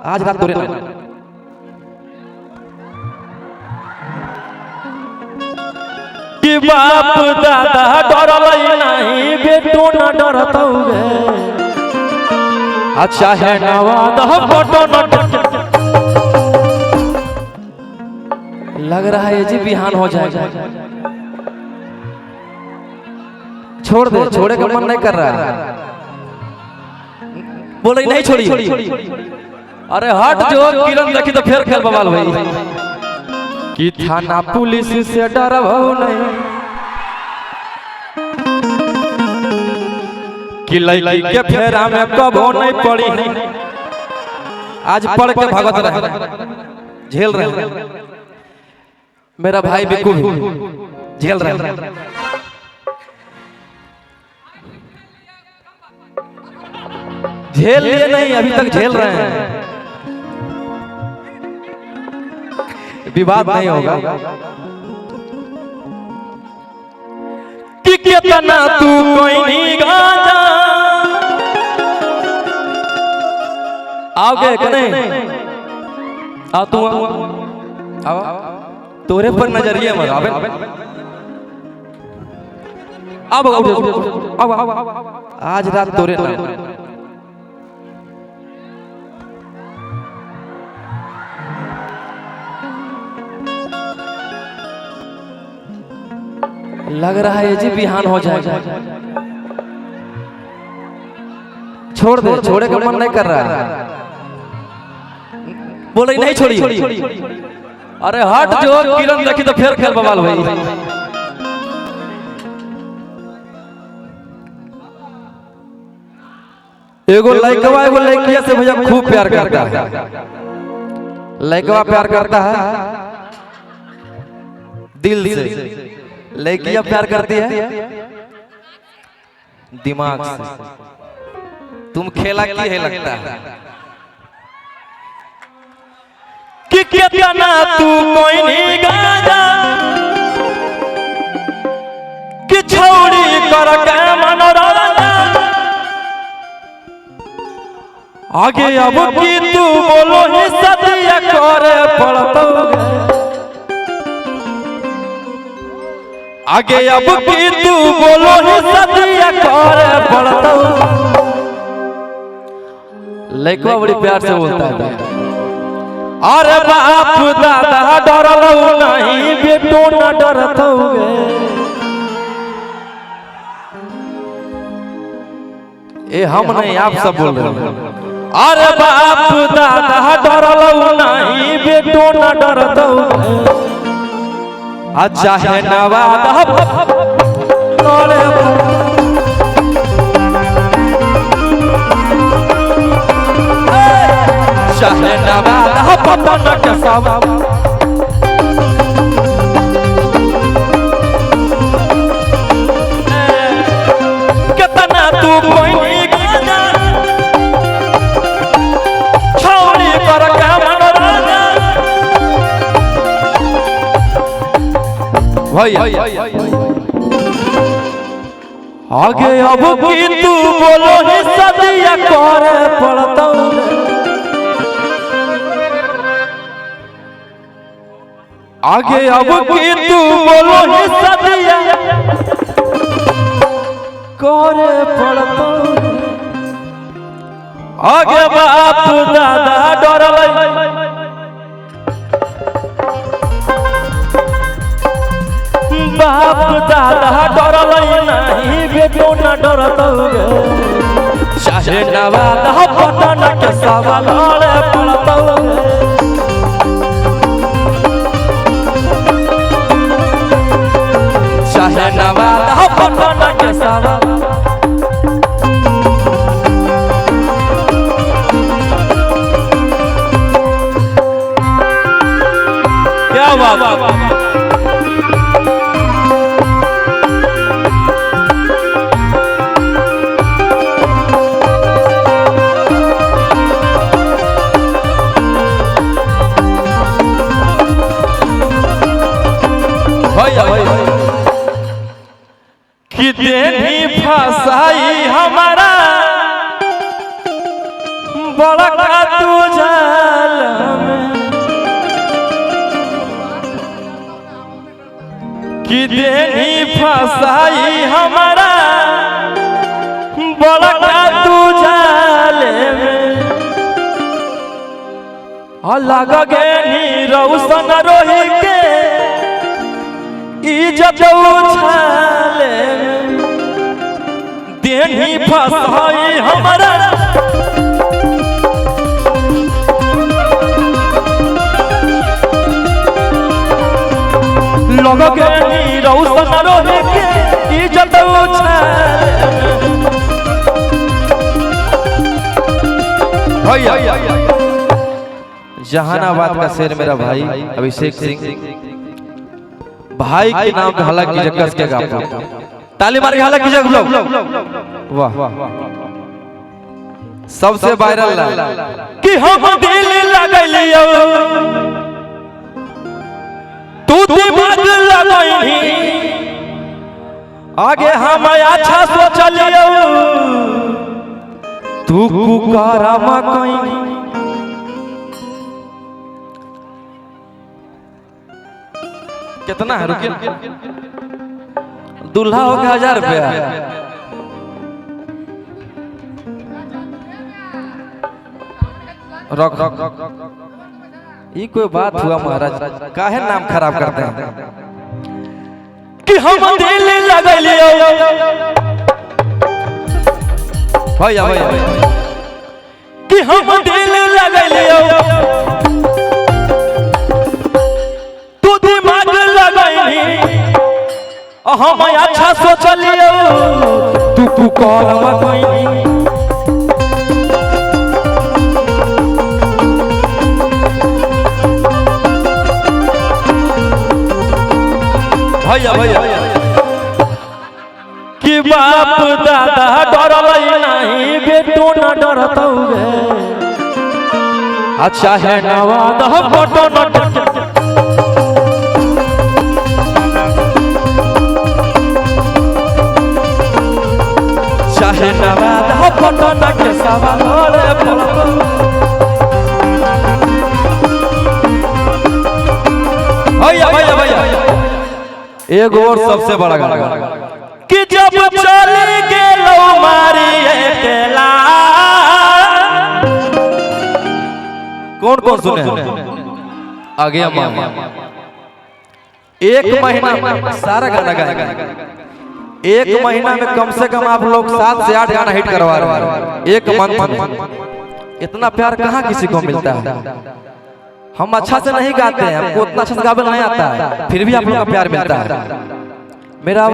आज रात तोरे कि बाप दादा डरलै नहीं बेटो न डरतौगे अच्छा है नवाद फोटो न लग रहा है जी बिहान हो जाएगा। छोड़ दे, छोड़े का मन नहीं कर रहा है। बोले नहीं छोड़ी। अरे हट जो किरण देखी तो फिर खेल बवाल भाई कि थाना पुलिस से डरबो नहीं कि लड़की के फेरा में कबो नहीं पड़ी आज पढ़ के भगत रहे, झेल रहे। मेरा भाई बिकू भी झेल रहे। झेल लिए नहीं, अभी तक झेल रहे हैं। विवाद नहीं होगा। कि कितना तू कोई नहीं गाजा आओगे कि नहीं? आओ तू आओ। तोरे पर नजरिए मत आवे। अब आज रात तोरे ना लग रहा है जी बिहान हो जाएगा। छोड़ दे, छोड़े का मन नहीं कर रहा है। बोले नहीं छोड़ी। अरे हट जो किरण देखी तो फिर खेल बवाल भाई एगो लड़कवा एगो लड़किया से भैया खूब प्यार करता है। लड़कवा प्यार करता है दिल से, लड़कियां प्यार करती है दिमाग से। तुम खेला की है लगता है कि कितना तू कोई नहीं गाजा कि छोड़ी कर के मनोरंजन आगे अब की तू बोलो ही सदिया करे पड़तौगे आगे अब की तू बोलो ही सदिया करे पड़तौगे। लड़कवा बड़ी प्यार से बोलता है अरे बाप दादा डरलो नहीं बेटो न डरतौगे ये हम नहीं आप सब बोल रहे हैं। अरे बाप दादा डरलो नहीं बेटो न डरतौगे अच्छा है नवाद चाहे नवाद पतन के सब कितना तू कोई नहीं गाना छोड़ी कर के मनोरंजन भैया आगे अब की तू बोलो ही सदिया करे पड़तौगे आगे अब की तू बोलो ही सदिया करे पड़तौगे आगे बाप दादा डरलै बाप दादा डरलै नहीं बेटो न डरतौगे चाहे नवाद पतन के सवाल पड़तौगे चाहे नवाद पतन के सवाल क्या बात कि देनी फसाई हमारा बड़ा का तुझा फसाई हमारा बड़का तू जाले में लग गे रौशन रोही के इज्जत उछाले में देनी फसाई हमारा लग गे रौशन रोही के इज्जत उछाले भैया जहानाबाद का शेर मेरा भाई अभिषेक सिंह भाई के नाम पे हलक की जगह के गाता ताली मार के हलक की जगह वाह सबसे वायरल कि हम दिल लगलियो तू दिमाग लगैनी आगे हम अच्छा सोचलियो तू कुकारामा कहीं कितना है रुकिए दूल्हा हो गया 1000 रुपया ये कोई बात हुआ महाराज काहे नाम खराब करते हैं कि हम दिल लगलियो भैया भैया कि हम दिल लगलियो तू दिमाग लगैनी हम अच्छा सोचलियो तू कुकरवा कइनी भैया भैया कि बाप दादा डरलै नहीं बेटो न डरतौ गे अच्छा है नवाद फोटो न डर चाहे नवाद फोटो न के सवाल भैया भैया भैया एक और सबसे बड़ा गाना कि जब चले गेलो मारी अकेला कौन कौन सुने आगे हम एक महीना सारा गाना गाएगा एक महीना में कम से कम आप लोग 7 से 8 गाना हिट करवा रहे हैं एक मंथ में इतना प्यार कहाँ किसी को मिलता है हम अच्छा से नहीं गाते हैं हमको उतना अच्छा से गाना नहीं आता है फिर भी आप लोग का प्यार मिलता है मेरा